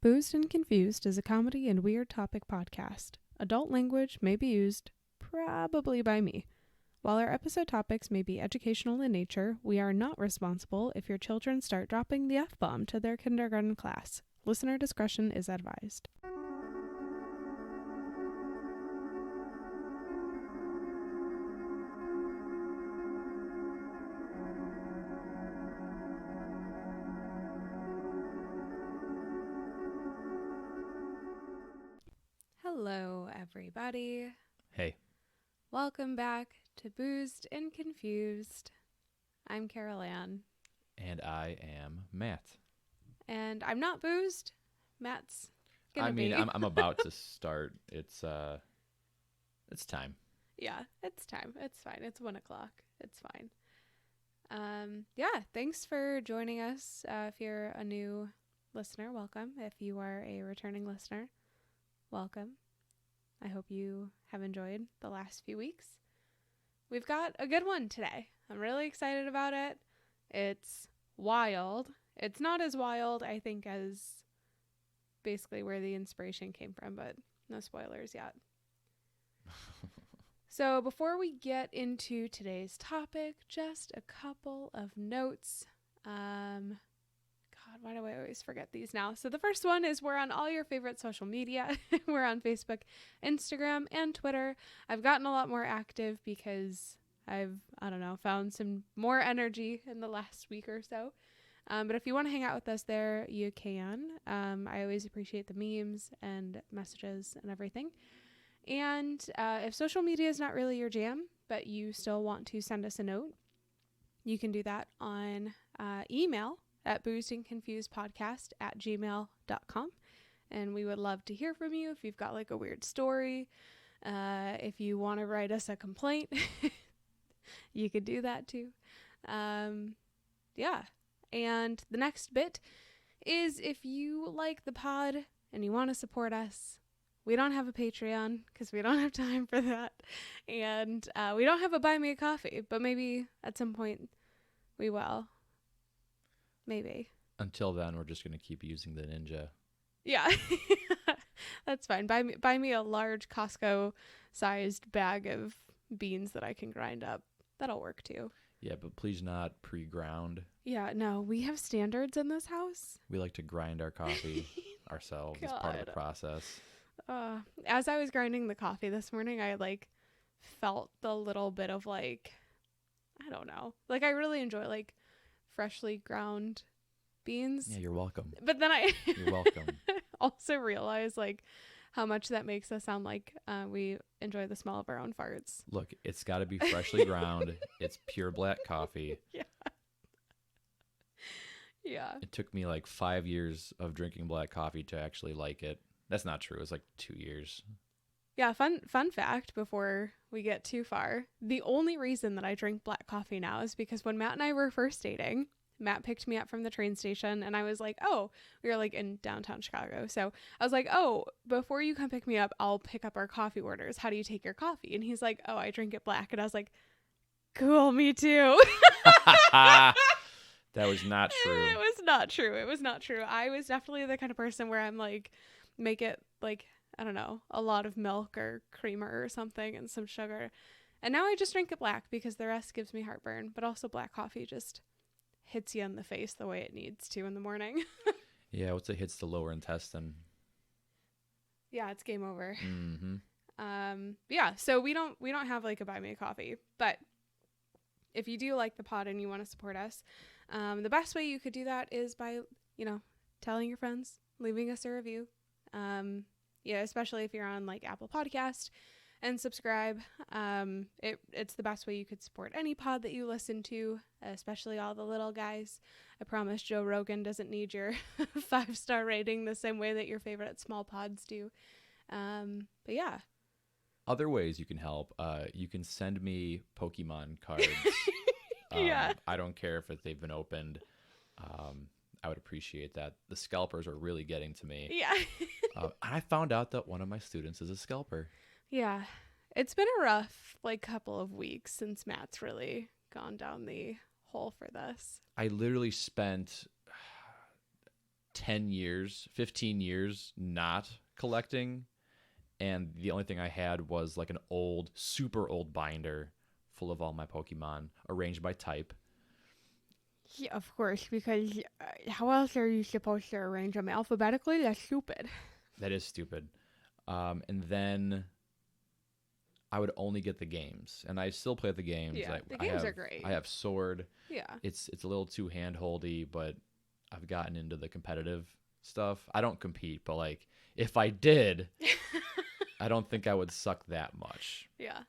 Boozed and Confused is a comedy and weird topic podcast. Adult language may be used, probably by me. While our episode topics may be educational in nature, we are not responsible if your children start dropping the F-bomb to their kindergarten class. Listener discretion is advised. Hello, everybody. Hey. Welcome back to Boozed and Confused. I'm Carolanne. And I am Matt. And I'm not boozed. Matt's gonna be. I'm about to start. It's time. Yeah, it's time. It's fine. It's 1:00. It's fine. Yeah, thanks for joining us. If you're a new listener, welcome. If you are a returning listener, welcome. I hope you have enjoyed the last few weeks. We've got a good one today. I'm really excited about it. It's wild. It's not as wild, I think, as basically where the inspiration came from, but no spoilers yet. So before we get into today's topic, just a couple of notes. God, why do I always forget these now? So the first one is we're on all your favorite social media. We're on Facebook, Instagram, and Twitter. I've gotten a lot more active because I've found some more energy in the last week or so. But if you want to hang out with us there, you can. I always appreciate the memes and messages and everything. And if social media is not really your jam, but you still want to send us a note, you can do that on email at boozedandconfusedpodcast@gmail.com. And we would love to hear from you if you've got like a weird story. If you want to write us a complaint, you could do that too. Yeah. And the next bit is if you like the pod and you want to support us, we don't have a Patreon because we don't have time for that. And we don't have a Buy Me a Coffee, but maybe at some point we will. Maybe. Until then, we're just going to keep using the Ninja. Yeah. That's fine. Buy me a large Costco-sized bag of beans that I can grind up. That'll work too. Yeah, but please not pre-ground. Yeah, no, we have standards in this house. We like to grind our coffee ourselves as part of the process. As I was grinding the coffee this morning, I felt the little bit of I don't know. I really enjoy freshly ground beans. Yeah, you're welcome. But then You're welcome. also realize how much that makes us sound like we enjoy the smell of our own farts. Look, it's got to be freshly ground. It's pure black coffee. Yeah. Yeah. It took me 5 years of drinking black coffee to actually like it. That's not true. It was 2 years. Yeah, fun fact before we get too far. The only reason that I drink black coffee now is because when Matt and I were first dating, Matt picked me up from the train station and I was like, oh, we were in downtown Chicago. So I was like, oh, before you come pick me up, I'll pick up our coffee orders. How do you take your coffee? And he's like, oh, I drink it black. And I was like, cool, me too. That was not true. It was not true. It was not true. I was definitely the kind of person where I'm make it I don't know, a lot of milk or creamer or something and some sugar. And now I just drink it black because the rest gives me heartburn. But also black coffee just hits you in the face the way it needs to in the morning. Yeah, once it hits the lower intestine. Yeah, it's game over. Mm-hmm. Yeah, so we don't have a Buy Me a Coffee. But if you do like the pod and you want to support us, the best way you could do that is by, telling your friends, leaving us a review. Yeah, especially if you're on Apple Podcast, and subscribe. It's the best way you could support any pod that you listen to, especially all the little guys. I promise Joe Rogan doesn't need your 5-star rating the same way that your favorite small pods do. But yeah. Other ways you can help. You can send me Pokemon cards. Yeah. I don't care if they've been opened. I would appreciate that. The scalpers are really getting to me. Yeah. I found out that one of my students is a scalper. Yeah. It's been a rough couple of weeks since Matt's really gone down the hole for this. I literally spent 10 years, 15 years not collecting. And the only thing I had was like an old, super old binder full of all my Pokemon arranged by type. Yeah, of course, because how else are you supposed to arrange them alphabetically? That's stupid. That is stupid. And then I would only get the games, and I still play the games. Yeah, the games are great. I have Sword. Yeah. It's a little too handholdy, but I've gotten into the competitive stuff. I don't compete, but like if I did, I don't think I would suck that much. Yeah.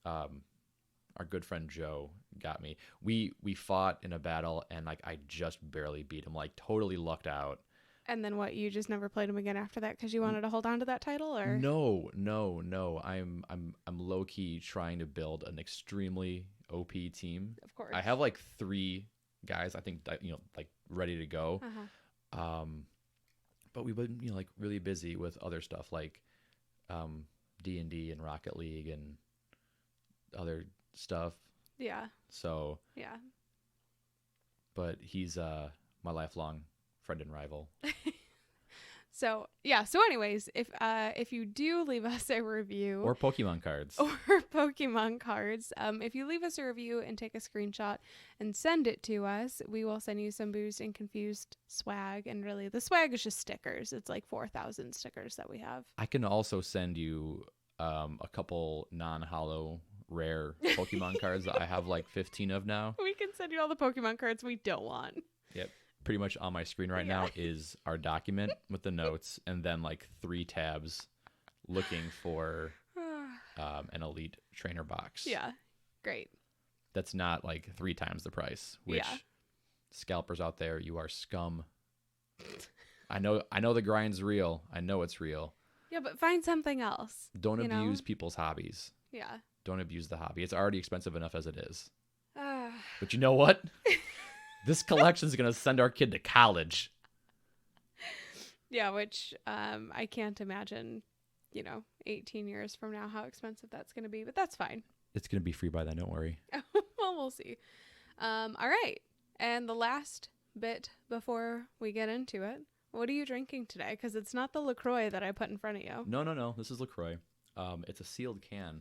Our good friend Joe got me. We fought in a battle, and like I just barely beat him. Like totally lucked out. And then what? You just never played him again after that because you wanted to hold on to that title, or No. I'm low key trying to build an extremely OP team. Of course. I have like 3 guys I think that, like ready to go. But we've been like really busy with other stuff like D&D and Rocket League and other stuff. Yeah. So yeah. But he's my lifelong friend and rival. So anyways, if you do leave us a review or Pokemon cards if you leave us a review and take a screenshot and send it to us, we will send you some Boozed and Confused swag. And really the swag is just stickers. It's like 4,000 stickers that we have. I can also send you a couple non-holo rare Pokemon cards that I have like 15 of now. We can send you all the Pokemon cards we don't want. Yep. Pretty much on my screen right now is our document with the notes, and then like 3 tabs looking for an elite trainer box. Yeah. Great. That's not like 3 times the price, which scalpers out there, you are scum. I know the grind's real. I know it's real. Yeah, but find something else. Don't abuse people's hobbies. Yeah. Don't abuse the hobby. It's already expensive enough as it is. But you know what? This collection is going to send our kid to college. Yeah, which I can't imagine, 18 years from now how expensive that's going to be, but that's fine. It's going to be free by then, don't worry. Well, we'll see. All right. And the last bit before we get into it, what are you drinking today? Because it's not the LaCroix that I put in front of you. No. This is LaCroix. It's a sealed can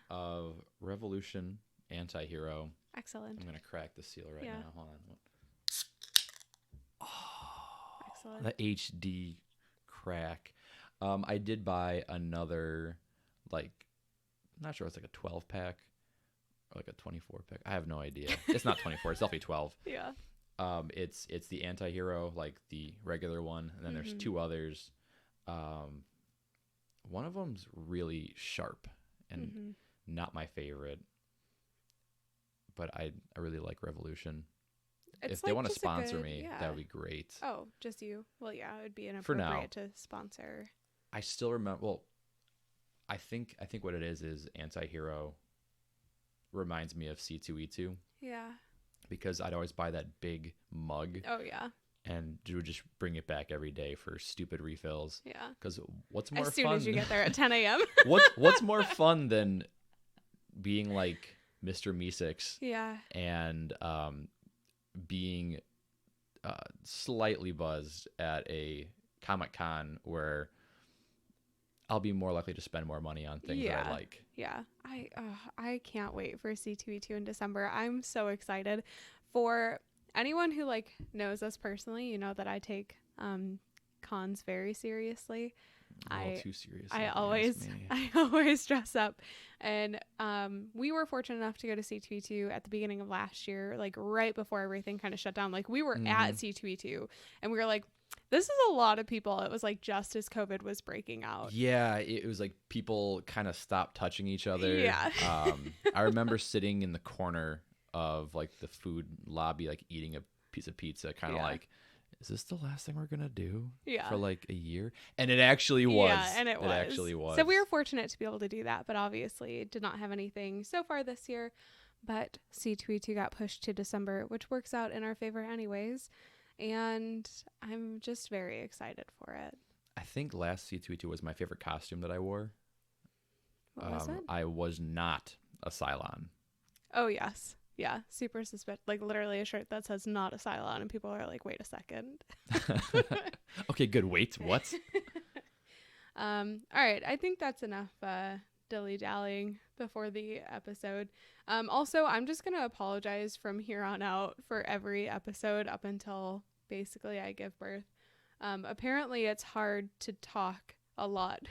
of Revolution Anti-Hero. Excellent. I'm going to crack the seal right now. Hold on. Excellent. The HD crack. I did buy another, like, I'm not sure, it's like a 12 pack or like a 24 pack. I have no idea. It's not 24. It's definitely 12. Yeah. It's the Anti-Hero, like the regular one, and then there's 2 others. One of them's really sharp and not my favorite, but I really like Revolution. If they want to sponsor me, that would be great. Oh, just you? Well, yeah, it would be inappropriate to sponsor. I still remember. Well, I think what it is Anti-Hero reminds me of C2E2. Yeah. Because I'd always buy that big mug. Oh yeah. And you would just bring it back every day for stupid refills. Yeah. Because what's more fun? As soon as you get there at 10 a.m. What's more fun than being like Mr. Meeseeks? Yeah. And being slightly buzzed at a Comic-Con where I'll be more likely to spend more money on things that I like. Yeah. I can't wait for C2E2 in December. I'm so excited. For anyone who knows us personally, you know that I take cons very seriously. A little too serious. I always dress up, and we were fortunate enough to go to C2E2 at the beginning of last year, right before everything kind of shut down. We were at C2E2, and we were like, this is a lot of people. It was just as COVID was breaking out. Yeah, it was people kind of stopped touching each other. Yeah. I remember sitting in the corner of the food lobby, eating a piece of pizza, kind of is this the last thing we're gonna do for a year? And it actually was. Yeah, and it actually was. So we were fortunate to be able to do that, but obviously did not have anything so far this year. But C2E2 got pushed to December, which works out in our favor anyways. And I'm just very excited for it. I think last C2E2 was my favorite costume that I wore. What was it? I was not a Cylon. Oh, yes. Yeah, super suspicious. Like literally a shirt that says "not a Cylon," and people are like, "Wait a second." Okay, good. Wait, what? All right, I think that's enough dilly-dallying before the episode. Also, I'm just gonna apologize from here on out for every episode up until basically I give birth. Apparently, it's hard to talk a lot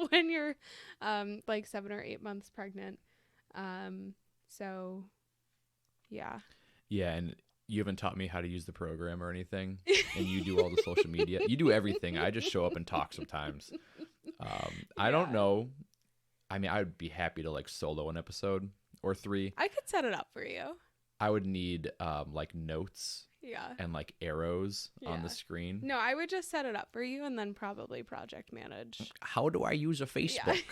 when you're like 7 or 8 months pregnant. So yeah. Yeah, and you haven't taught me how to use the program or anything, and you do all the social media. You do everything. I just show up and talk sometimes. I don't know. I mean, I would be happy to like solo an episode or 3. I could set it up for you. I would need like notes Yeah. and like arrows on the screen. No, I would just set it up for you and then probably project manage. How do I use a Facebook?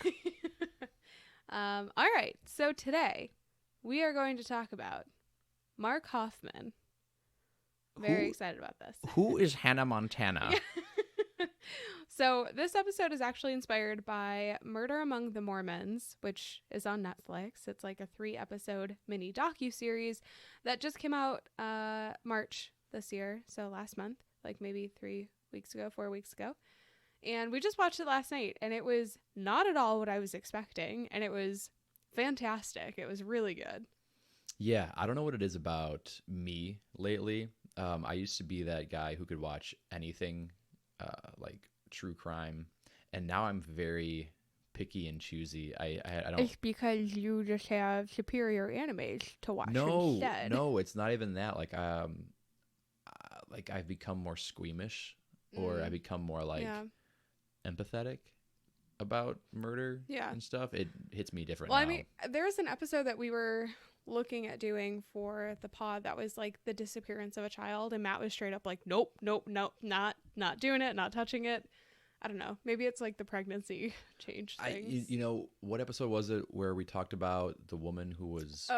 Yeah. All right. So today we are going to talk about Mark Hofmann. Very excited about this. Who is Hannah Montana? Yeah. So this episode is actually inspired by Murder Among the Mormons, which is on Netflix. It's like a 3-episode mini docu-series that just came out March this year. So last month, like maybe 4 weeks ago. And we just watched it last night, and it was not at all what I was expecting. And it was fantastic. It was really good. Yeah, I don't know what it is about me lately. I used to be that guy who could watch anything like true crime, and now I'm very picky and choosy. I don't. It's because you just have superior animes to watch instead. No, it's not even that. Like I've become more squeamish, or I become more like empathetic about murder and stuff. It hits me different. Well, now. I mean, there's an episode that we were looking at doing for the pod that was like the disappearance of a child, and Matt was straight up like, nope, not doing it, not touching it. I don't know, maybe it's like the pregnancy change things. You know, what episode was it where we talked about the woman who was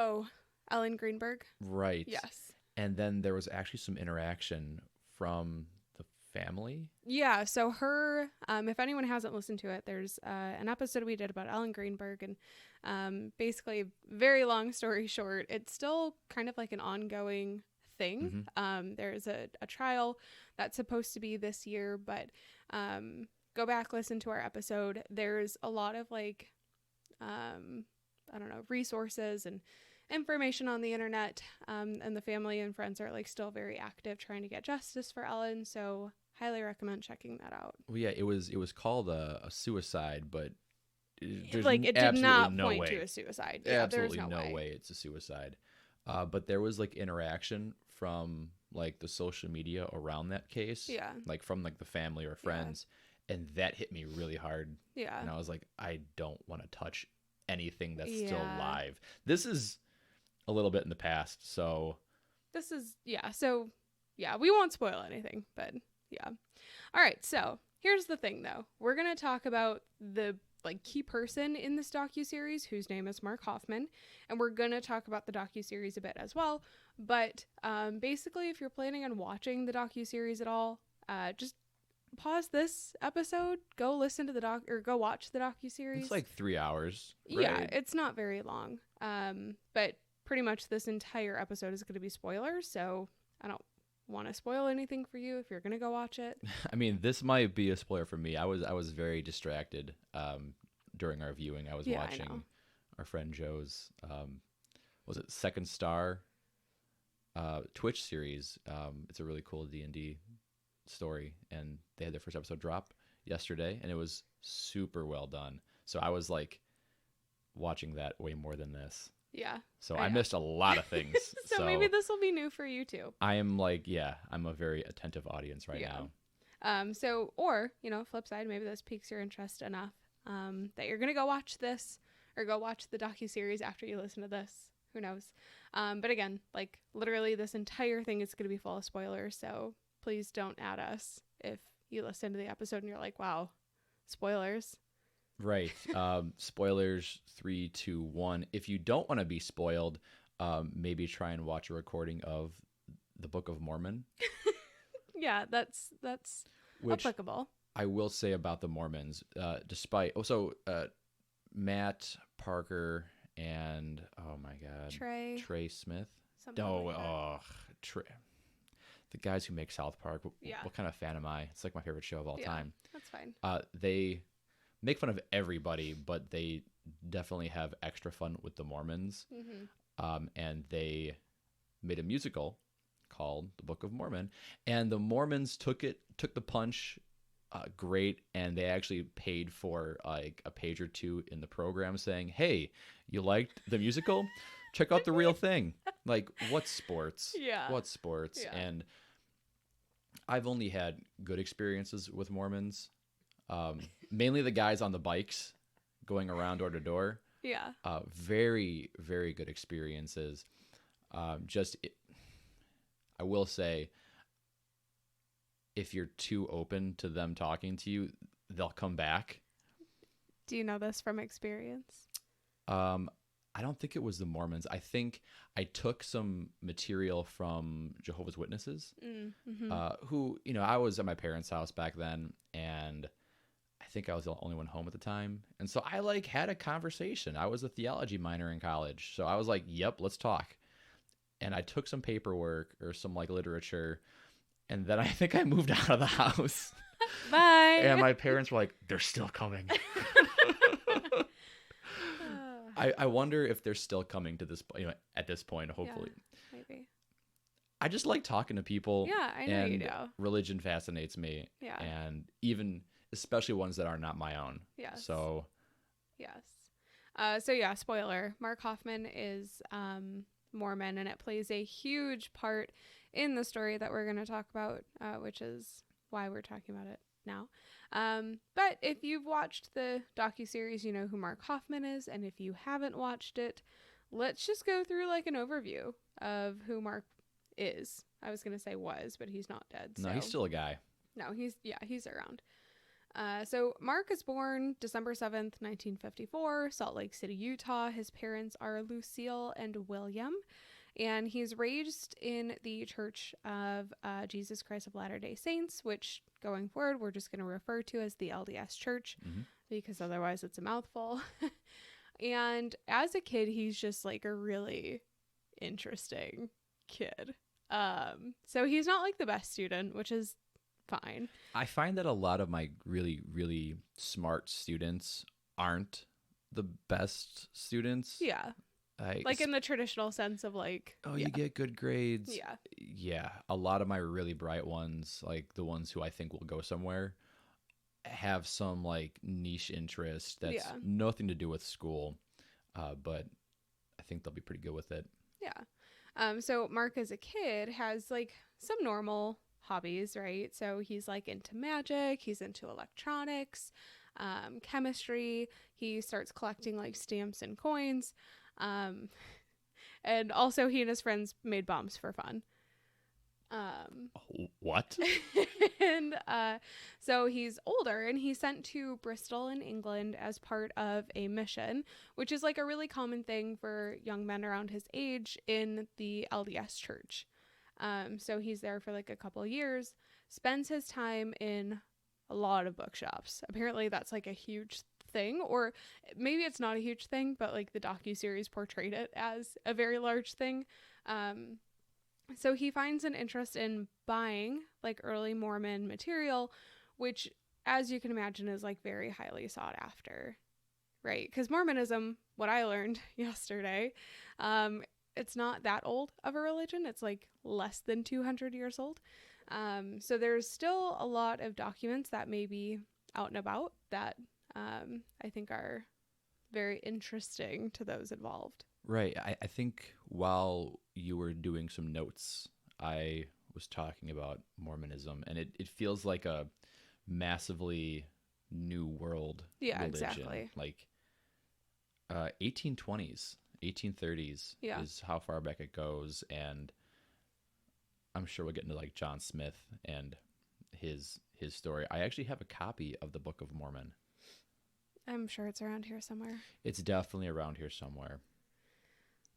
Ellen Greenberg, right? Yes. And then there was actually some interaction from the family. Yeah, so her if anyone hasn't listened to it, there's an episode we did about Ellen Greenberg, and basically, very long story short, it's still kind of like an ongoing thing. There's a trial that's supposed to be this year, but go back, listen to our episode. There's a lot of like I don't know, resources and information on the internet, and the family and friends are like still very active trying to get justice for Ellen, so highly recommend checking that out. Well, yeah, it was called a suicide, but there's like it did not point to a suicide. Yeah, absolutely there's no way it's a suicide. But there was like interaction from like the social media around that case, like from like the family or friends, and that hit me really hard. Yeah, and I was like, I don't want to touch anything that's still live. This is a little bit in the past, so this is so we won't spoil anything, but all right, so here's the thing though, we're gonna talk about the like key person in this docuseries, whose name is Mark Hofmann, and we're gonna talk about the docuseries a bit as well, but basically if you're planning on watching the docuseries at all, just pause this episode, go listen to the go watch the docuseries. It's like 3 hours, right? Yeah, it's not very long, but pretty much this entire episode is going to be spoilers, so I don't want to spoil anything for you if you're going to go watch it. I mean, this might be a spoiler for me. I was very distracted during our viewing. I was watching our friend Joe's was it Second Star Twitch series. It's a really cool D&D story, and they had their first episode drop yesterday, and it was super well done. So I was like watching that way more than this. Yeah. So I missed a lot of things. So maybe this will be new for you too. I am like, I'm a very attentive audience right now. So, or, flip side, maybe this piques your interest enough that you're going to go watch this or go watch the docuseries after you listen to this. Who knows? But again, like literally this entire thing is going to be full of spoilers. So please don't add us if you listen to the episode and you're like, wow, spoilers. Right. Spoilers 3, 2, 1. If you don't want to be spoiled, maybe try and watch a recording of the Book of Mormon. Yeah, that's applicable. I will say about the Mormons, despite Matt, Parker, and oh my god, Trey Smith. Something like that. Trey. The guys who make South Park. Yeah. What kind of fan am I? It's like my favorite show of all time. That's fine. They make fun of everybody, but they definitely have extra fun with the Mormons. And they made a musical called The Book of Mormon, and the Mormons took the punch great, and they actually paid for like a page or two in the program saying, hey, you liked the musical? Check out the real thing. Like, what sports? Yeah. And I've only had good experiences with Mormons. Mainly the guys on the bikes going around door to door. Yeah. Very, very good experiences. I will say, if you're too open to them talking to you, they'll come back. Do you know this from experience? I don't think it was the Mormons. I think I took some material from Jehovah's Witnesses, who, I was at my parents' house back then, and I think I was the only one home at the time. And so I had a conversation. I was a theology minor in college. So I was like, yep, let's talk. And I took some paperwork or some literature, and then I think I moved out of the house. Bye. And my parents were like, they're still coming. I wonder if they're still coming to this, at this point, hopefully. Yeah, maybe. I just like talking to people. Yeah, I know you do. Religion fascinates me. Yeah. And especially ones that are not my own. Yes. So. Yes. Spoiler. Mark Hofmann is Mormon, and it plays a huge part in the story that we're going to talk about, which is why we're talking about it now. But if you've watched the docuseries, you know who Mark Hofmann is, and if you haven't watched it, let's just go through an overview of who Mark is. I was going to say was, but he's not dead. No, he's still a guy. No, he's around. So Mark is born December 7th, 1954, Salt Lake City, Utah. His parents are Lucille and William, and he's raised in the Church of Jesus Christ of Latter-day Saints, which going forward we're just going to refer to as the LDS Church, because otherwise it's a mouthful. And as a kid, he's just a really interesting kid. So he's not the best student, which is fine. I find that a lot of my really, really smart students aren't the best students. Yeah. In the traditional sense of you get good grades. Yeah. Yeah. A lot of my really bright ones, the ones who I think will go somewhere, have some niche interest that's nothing to do with school. But I think they'll be pretty good with it. Yeah. So Mark as a kid has some normal hobbies, right? So he's into magic, he's into electronics, chemistry. He starts collecting stamps and coins. And also he and his friends made bombs for fun. What? And so he's older, and he's sent to Bristol in England as part of a mission, which is a really common thing for young men around his age in the LDS Church. So he's there for a couple of years, spends his time in a lot of bookshops. Apparently that's a huge thing, or maybe it's not a huge thing, but the docuseries portrayed it as a very large thing. So he finds an interest in buying early Mormon material, which, as you can imagine, is very highly sought after, right? Because Mormonism, what I learned yesterday, it's not that old of a religion. It's less than 200 years old. So there's still a lot of documents that may be out and about that I think are very interesting to those involved. Right. I think while you were doing some notes, I was talking about Mormonism, and it feels like a massively new world religion. Exactly. 1820s, 1830s is how far back it goes, and I'm sure we'll get into John Smith and his story. I actually have a copy of the Book of Mormon. I'm sure it's around here somewhere. It's definitely around here somewhere.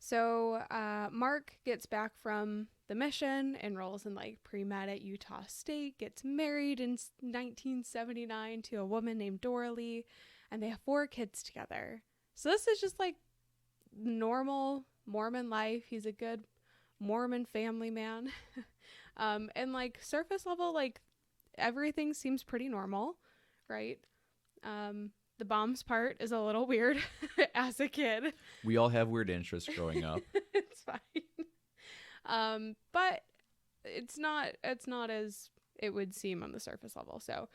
So Mark gets back from the mission, enrolls in pre-med at Utah State, gets married in 1979 to a woman named Dora Lee, and they have 4 kids together. So this is just normal Mormon life. He's a good Mormon family man. And like surface level, like everything seems pretty normal, right? The bombs part is a little weird as a kid. We all have weird interests growing up. It's fine. But it's not as it would seem on the surface level. So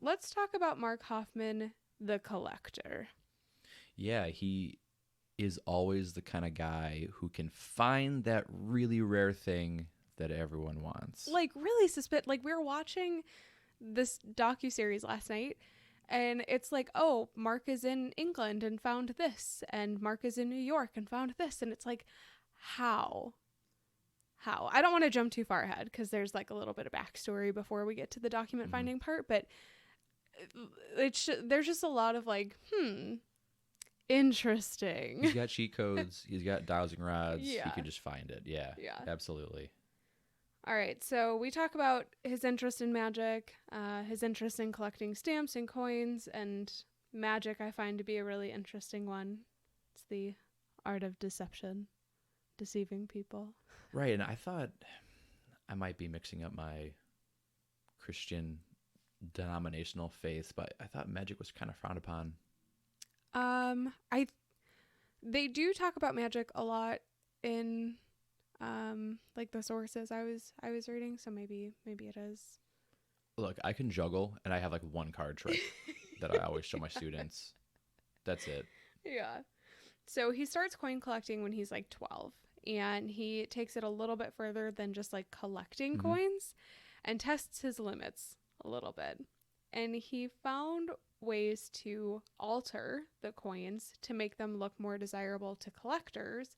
let's talk about Mark Hofmann, the collector. Yeah, he is always the kind of guy who can find that really rare thing that everyone wants. Like really like we were watching this docuseries last night, and it's like, oh, Mark is in England and found this, and Mark is in New York and found this, and it's like, how? I don't want to jump too far ahead because there's like a little bit of backstory before we get to the document finding part, but there's just a lot of like, interesting. He's got cheat codes. He's got dowsing rods. Yeah. He can just find it. Yeah, absolutely. All right, so we talk about his interest in magic, his interest in collecting stamps and coins, and magic I find to be a really interesting one. It's the art of deception, deceiving people. Right, and I thought I might be mixing up my Christian denominational faith, but I thought magic was kind of frowned upon. They do talk about magic a lot in like the sources I was reading, so maybe it is. Look, I can juggle, and I have like one card trick that I always show my students. That's it. Yeah. So he starts coin collecting when he's like 12, and he takes it a little bit further than just like collecting coins and tests his limits a little bit. And he found ways to alter the coins to make them look more desirable to collectors.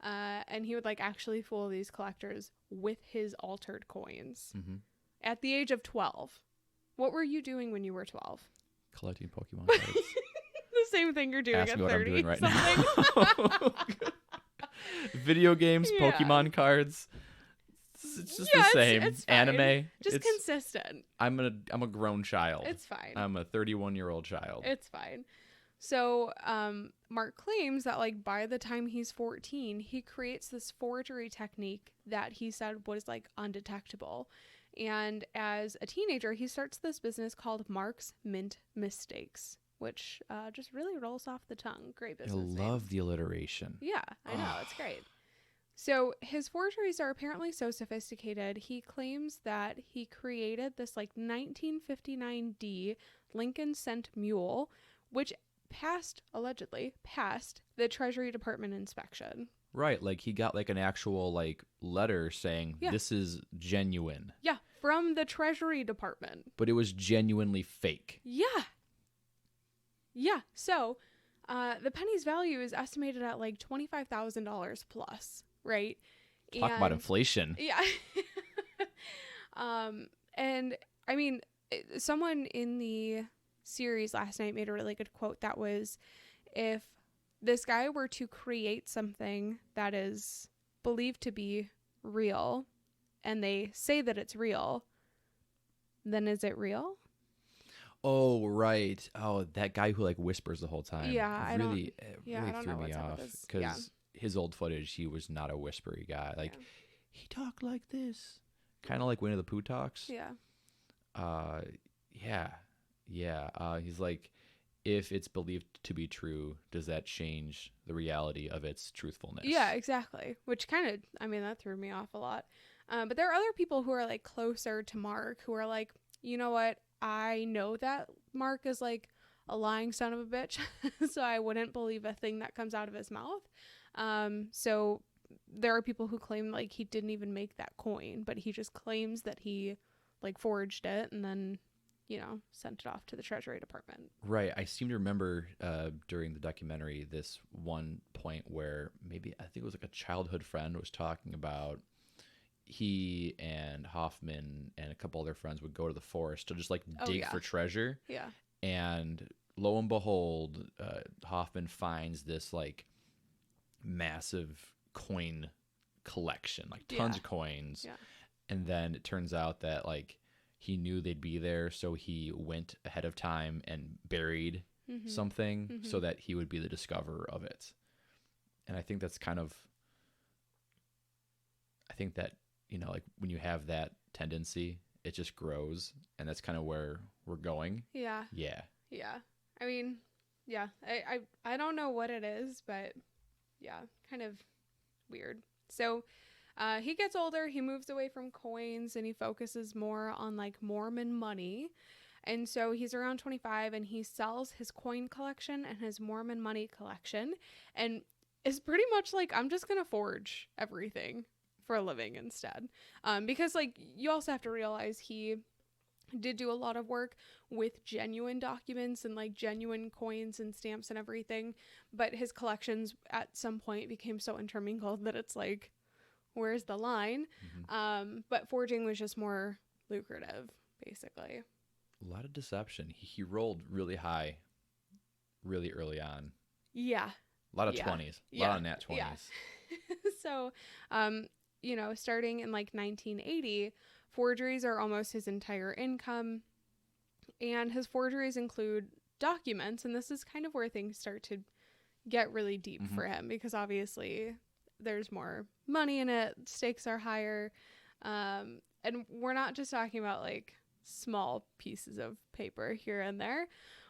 And he would like actually fool these collectors with his altered coins. At the age of 12. What were you doing when you were 12? Collecting Pokemon cards. The same thing you're doing Ask at me 30. What I'm doing right now. Video games, Pokemon cards. It's just the same. It's anime. Just consistent. I'm a grown child. It's fine. I'm a 31-year-old child. It's fine. So Mark claims that like by the time he's 14, he creates this forgery technique that he said was like undetectable. And as a teenager, he starts this business called Mark's Mint Mistakes, which just really rolls off the tongue. Great business I love name. the alliteration. Yeah, I know. It's great. So his forgeries are apparently so sophisticated, he claims that he created this like 1959D Lincoln Cent Mule, which allegedly passed the Treasury Department inspection. Right, like he got like an actual like letter saying this is genuine. Yeah, from the Treasury Department. But it was genuinely fake. Yeah. So the penny's value is estimated at like $25,000 plus, right? Talk about inflation. Yeah. And I mean, someone in the series last night made a really good quote that was, if this guy were to create something that is believed to be real and they say that it's real, then is it real? Oh, right. Oh, that guy who like whispers the whole time. Yeah, it really I threw me off because his old footage, he was not a whispery guy. Like he talked like this, kind of like Winnie the Pooh talks. Yeah. He's like, if it's believed to be true, does that change the reality of its truthfulness? Yeah, exactly. Which kind of, I mean, that threw me off a lot. But there are other people who are like closer to Mark who are like, you know what? I know that Mark is like a lying son of a bitch, so I wouldn't believe a thing that comes out of his mouth. So there are people who claim like he didn't even make that coin, but he just claims that he like forged it and then, you know, sent it off to the Treasury Department. Right. I seem to remember during the documentary this one point where maybe I think it was like a childhood friend was talking about he and Hofmann and a couple other friends would go to the forest to just like dig for treasure. Yeah. And lo and behold, Hofmann finds this like massive coin collection, like tons of coins. Yeah. And then it turns out that like he knew they'd be there, so he went ahead of time and buried something so that he would be the discoverer of it. And I think that's kind of, I think that, you know, like when you have that tendency, it just grows, and that's kind of where we're going. Yeah. Yeah. Yeah. I mean, yeah, I don't know what it is, but yeah, kind of weird. So he gets older, he moves away from coins, and he focuses more on like Mormon money. And so he's around 25, and he sells his coin collection and his Mormon money collection, and is pretty much like, I'm just going to forge everything for a living instead. Because like, you also have to realize he did do a lot of work with genuine documents and like genuine coins and stamps and everything, but his collections at some point became so intermingled that it's like, where's the line? But forging was just more lucrative, basically. A lot of deception. He rolled really high really early on. Yeah. A lot of 20s. A lot of nat 20s. Yeah. So, you know, starting in like 1980, forgeries are almost his entire income. And his forgeries include documents. And this is kind of where things start to get really deep for him, because obviously there's more money in it. Stakes are higher. And we're not just talking about like small pieces of paper here and there.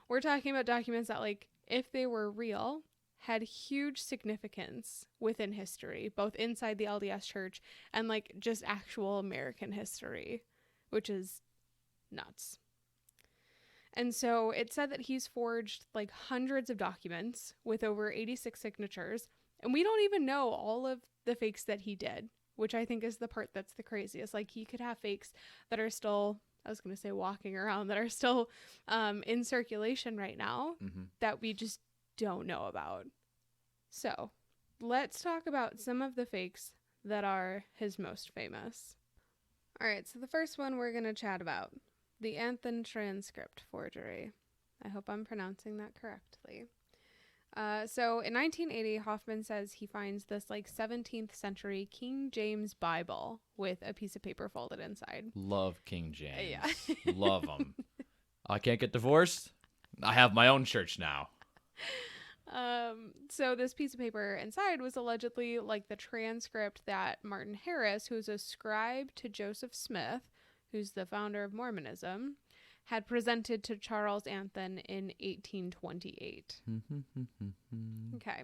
We're talking about documents that, like, if they were real, had huge significance within history, both inside the LDS Church and like just actual American history, which is nuts. And so it said that he's forged like hundreds of documents with over 86 signatures, and we don't even know all of the fakes that he did, which I think is the part that's the craziest. Like, he could have fakes that are still, I was going to say walking around, that are still in circulation right now that we just don't know about. So let's talk about some of the fakes that are his most famous. All right, so the first one we're going to chat about, the Anthem Transcript forgery. I hope I'm pronouncing that correctly. So in 1980, Hofmann says he finds this like 17th century King James Bible with a piece of paper folded inside. Love King James. Yeah. Love him. I can't get divorced. I have my own church now. So this piece of paper inside was allegedly like the transcript that Martin Harris, who's a scribe to Joseph Smith, who's the founder of Mormonism, had presented to Charles Anthem in 1828. Okay.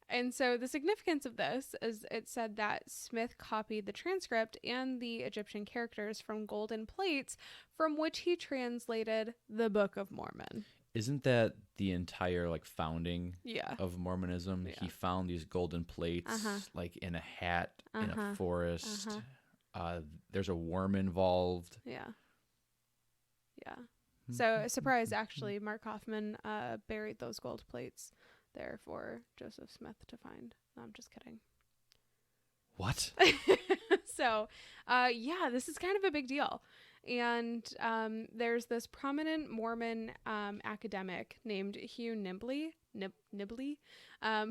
And so the significance of this is it said that Smith copied the transcript and the Egyptian characters from golden plates from which he translated the Book of Mormon. Isn't that the entire like founding of Mormonism? Yeah. He found these golden plates like in a hat in a forest. There's a worm involved. Yeah. So, surprise, actually, Mark Hofmann buried those gold plates there for Joseph Smith to find. No, I'm just kidding. What? So, this is kind of a big deal. And there's this prominent Mormon academic named Hugh Nibley,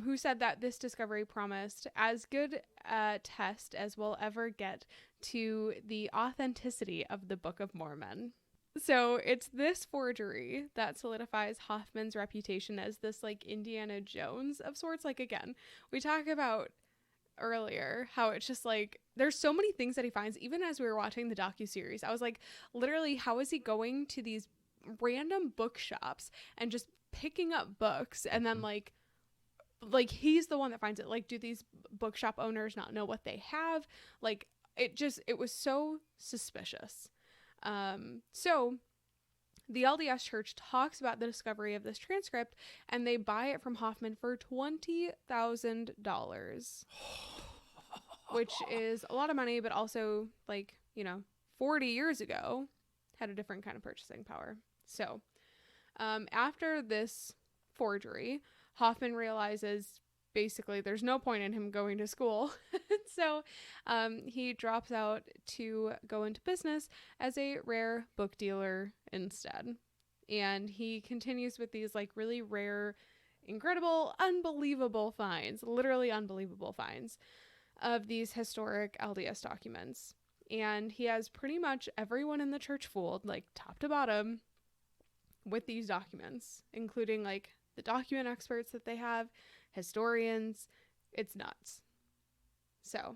who said that this discovery promised as good a test as we'll ever get to the authenticity of the Book of Mormon. So it's this forgery that solidifies Hofmann's reputation as this like Indiana Jones of sorts. Like, again, we talked about earlier how it's just like there's so many things that he finds. Even as we were watching the docuseries, I was like, literally, how is he going to these random bookshops and just picking up books, and then like he's the one that finds it? Like, do these bookshop owners not know what they have? Like, it was so suspicious. So the LDS Church talks about the discovery of this transcript, and they buy it from Hofmann for $20,000, which is a lot of money, but also, like, 40 years ago had a different kind of purchasing power. So, after this forgery, Hofmann realizes basically there's no point in him going to school. So he drops out to go into business as a rare book dealer instead. And he continues with these like really rare, incredible, unbelievable finds, literally unbelievable finds of these historic LDS documents. And he has pretty much everyone in the church fooled, like top to bottom, with these documents, including like the document experts that they have, historians, It's nuts. So,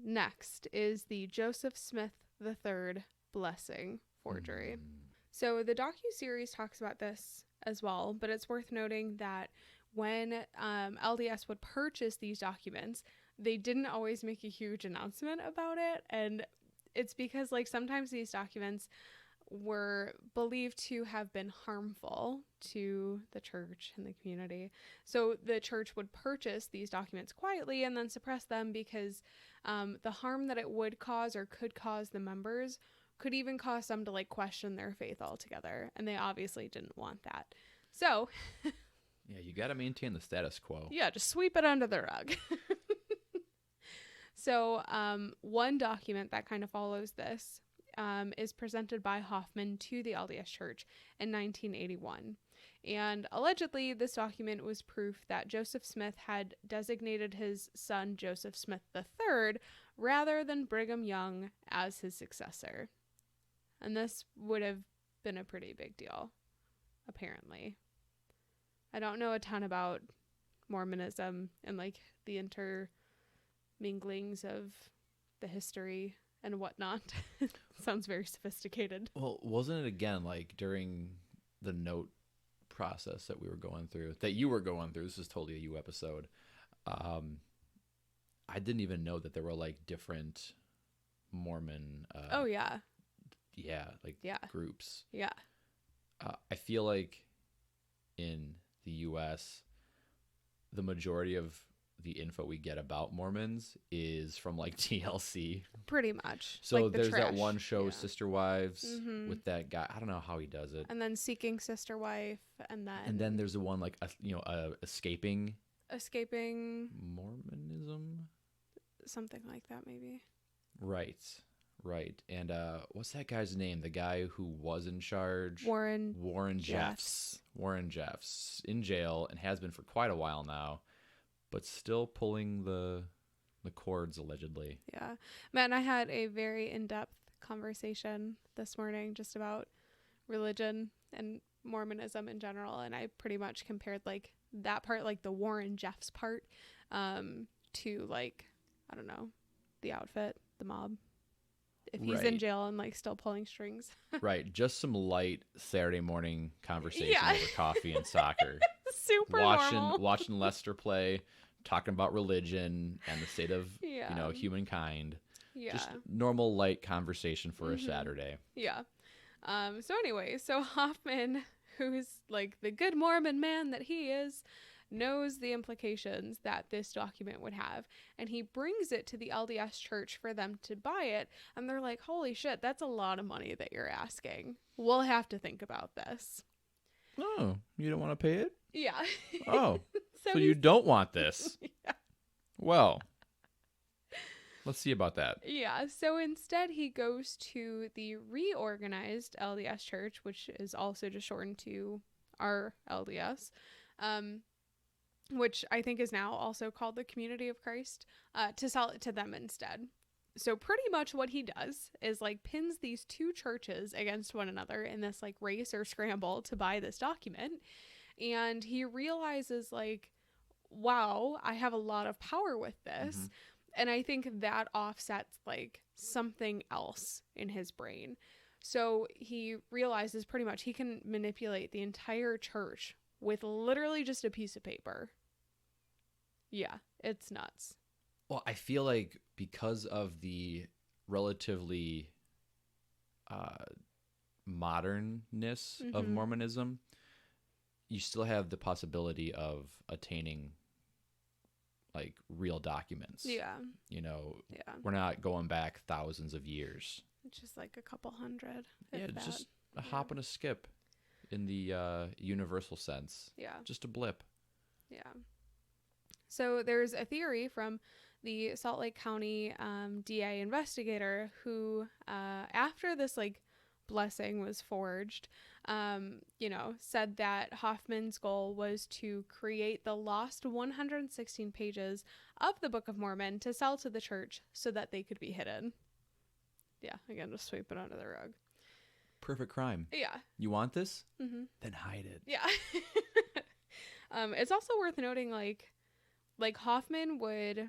next is the Joseph Smith III blessing forgery. So the docuseries talks about this as well, but it's worth noting that when LDS would purchase these documents, they didn't always make a huge announcement about it. And it's because like sometimes these documents were believed to have been harmful to the church and the community. So the church would purchase these documents quietly and then suppress them because the harm that it would cause or could cause the members could even cause them to like question their faith altogether. And they obviously didn't want that. So yeah, you got to maintain the status quo. Yeah, just sweep it under the rug. So one document that kind of follows this is presented by Hofmann to the LDS Church in 1981. And allegedly, this document was proof that Joseph Smith had designated his son Joseph Smith III rather than Brigham Young as his successor. And this would have been a pretty big deal, apparently. I don't know a ton about Mormonism and like the interminglings of the history and whatnot. Sounds very sophisticated. Well, wasn't it again like during the note process that we were going through, that you were going through? This is totally a you episode. I didn't even know that there were like different Mormon. Groups. Yeah. I feel like in the U.S., the majority of the info we get about Mormons is from like TLC. Pretty much. So like there's trash. that one show, Yeah. Sister Wives, Mhm. with that guy. I don't know how he does it. And then Seeking Sister Wife, and then there's the one like escaping Mormonism, something like that, maybe. Right. And what's that guy's name? The guy who was in charge? Warren Jeffs. Warren Jeffs in jail and has been for quite a while now, but still pulling the cords allegedly. Yeah. Matt and I had a very in-depth conversation this morning just about religion and Mormonism in general, and I pretty much compared like that part, like the Warren Jeffs part, to like, I don't know, the outfit, the mob. If he's in jail and like still pulling strings. Right. Just some light Saturday morning conversation over coffee and soccer. Super normal. Watching Leicester play, talking about religion and the state of humankind. Yeah. Just normal light conversation for a Saturday. Yeah. So anyway, Hofmann, who's like the good Mormon man that he is, knows the implications that this document would have, and he brings it to the LDS Church for them to buy it, and they're like, holy shit, that's a lot of money that you're asking. We'll have to think about this. Oh, you don't want to pay it? Yeah. Oh, so you don't want this? Yeah. Well, let's see about that. Yeah, so instead he goes to the reorganized LDS Church, which is also just shortened to our LDS, which I think is now also called the Community of Christ, to sell it to them instead. So pretty much what he does is like pins these two churches against one another in this like race or scramble to buy this document. And he realizes like, wow, I have a lot of power with this. Mm-hmm. And I think that offsets like something else in his brain. So he realizes pretty much he can manipulate the entire church with literally just a piece of paper. Yeah, it's nuts. Well, I feel like because of the relatively modernness of Mormonism, you still have the possibility of attaining like real documents. Yeah. We're not going back thousands of years. It's just like a couple hundred. Yeah, it's just a hop and a skip in the universal sense. Yeah. Just a blip. Yeah. So there's a theory from the Salt Lake County DA investigator who, after this like blessing was forged, said that Hofmann's goal was to create the lost 116 pages of the Book of Mormon to sell to the church so that they could be hidden. Yeah, again, just sweep it under the rug. Perfect crime. Yeah. You want this? Mm-hmm. Then hide it. Yeah. It's also worth noting, like, like Hofmann would,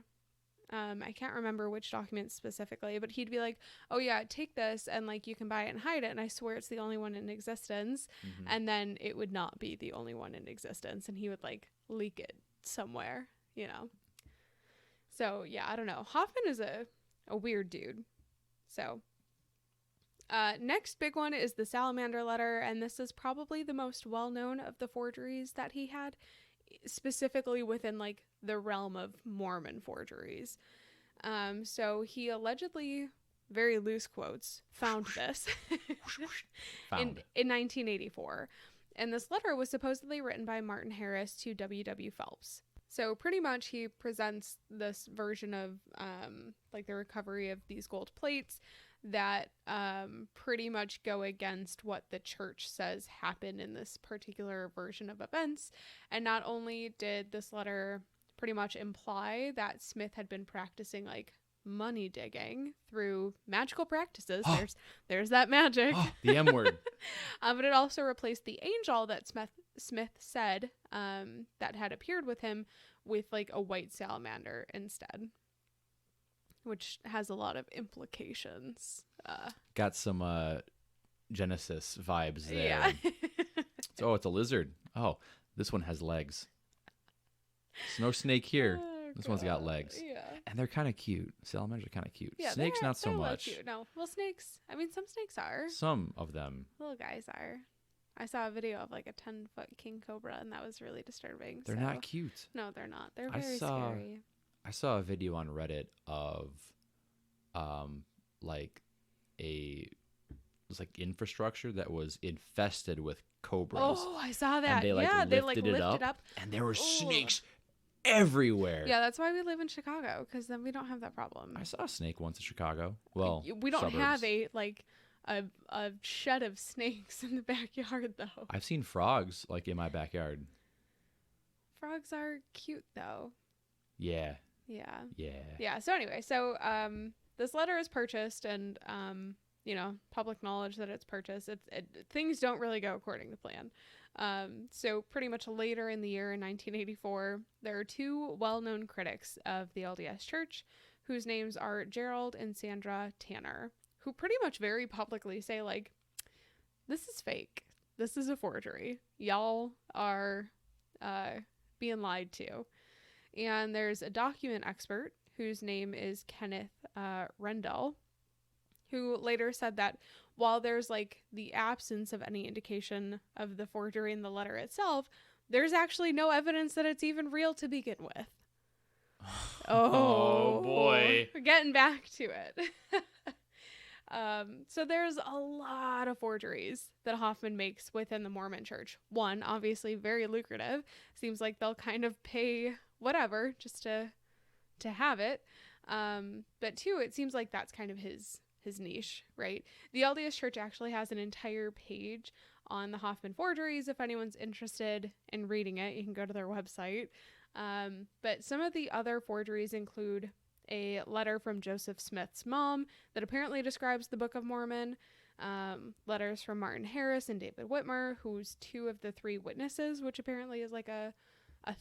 I can't remember which document specifically, but he'd be like, oh yeah, take this and like you can buy it and hide it, and I swear it's the only one in existence. And then it would not be the only one in existence, and he would like leak it somewhere, you know. So yeah, I don't know. Hofmann is a weird dude. So next big one is the Salamander Letter, and this is probably the most well-known of the forgeries that he had, specifically within like the realm of Mormon forgeries. So he allegedly, very loose quotes, found this in 1984. And this letter was supposedly written by Martin Harris to W.W. Phelps. So pretty much he presents this version of like the recovery of these gold plates that pretty much go against what the church says happened in this particular version of events. And not only did this letter pretty much imply that Smith had been practicing like money digging through magical practices. There's that magic. The M word. But it also replaced the angel that Smith said that had appeared with him with like a white salamander instead, which has a lot of implications. Got some Genesis vibes there. Yeah. Oh, it's a lizard. Oh, this one has legs. There's no snake here. This one's got legs. Yeah. And they're kind of cute. Salamanders are kind of cute. Yeah, Snakes, not so much. Cute. No, well, snakes. I mean, some snakes are. Some of them. Little guys are. I saw a video of like a 10-foot king cobra, and that was really disturbing. They're not cute. No, they're not. They're very scary. I saw a video on Reddit of, like it was like infrastructure that was infested with cobras. Oh, I saw that. And they lifted it up, and there were snakes everywhere. Yeah, that's why we live in Chicago, because then we don't have that problem. I saw a snake once in Chicago. Well, we don't suburbs. have a shed of snakes in the backyard, though. I've seen frogs like in my backyard. Frogs are cute, though. Yeah. Yeah. Yeah. Yeah. So anyway, this letter is purchased, and you know, public knowledge that it's purchased. Things don't really go according to plan. So pretty much later in the year in 1984, there are two well-known critics of the LDS Church, whose names are Gerald and Sandra Tanner, who pretty much very publicly say like, this is fake. This is a forgery. Y'all are being lied to. And there's a document expert whose name is Kenneth Rendell, who later said that while there's like the absence of any indication of the forgery in the letter itself, there's actually no evidence that it's even real to begin with. Oh boy. We're getting back to it. So there's a lot of forgeries that Hofmann makes within the Mormon Church. One, obviously very lucrative. Seems like they'll kind of pay whatever just to have it. But two, it seems like that's kind of his niche, right? The LDS Church actually has an entire page on the Hofmann forgeries. If anyone's interested in reading it, you can go to their website. But some of the other forgeries include a letter from Joseph Smith's mom that apparently describes the Book of Mormon, letters from Martin Harris and David Whitmer, who's two of the three witnesses, which apparently is like a